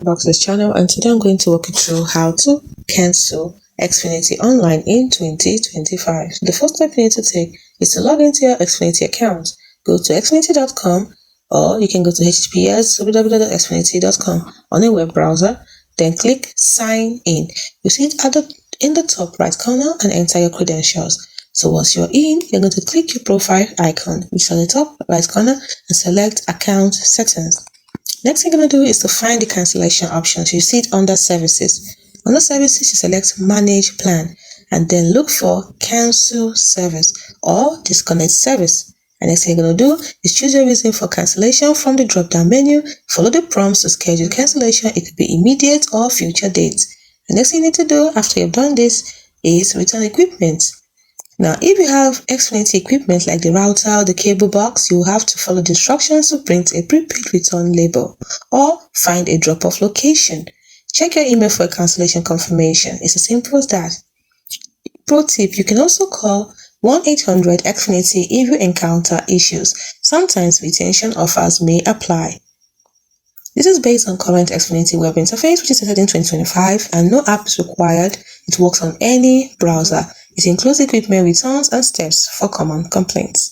Back to this channel, and today I'm going to walk you through how to cancel Xfinity online in 2025. The first step you need to take is to log into your Xfinity account. Go to xfinity.com, or you can go to https://www.xfinity.com on a web browser, then click sign in. You see it in the top right corner and enter your credentials. So once you're in, you're going to click your profile icon, which is on the top right corner, and select account settings. Next thing you're going to do is to find the cancellation options. You see it under services. Under services, you select manage plan and then look for cancel service or disconnect service. And next thing you're going to do is choose your reason for cancellation from the drop down menu. Follow the prompts to schedule cancellation. It could be immediate or future dates. The next thing you need to do after you've done this is return equipment. Now, if you have Xfinity equipment like the router, the cable box, you will have to follow the instructions to print a prepaid return label or find a drop-off location. Check your email for a cancellation confirmation. It's as simple as that. Pro tip, you can also call 1-800-XFINITY if you encounter issues. Sometimes retention offers may apply. This is based on current Xfinity web interface, which is started in 2025, and no app is required. It works on any browser. It includes equipment returns and steps for common complaints.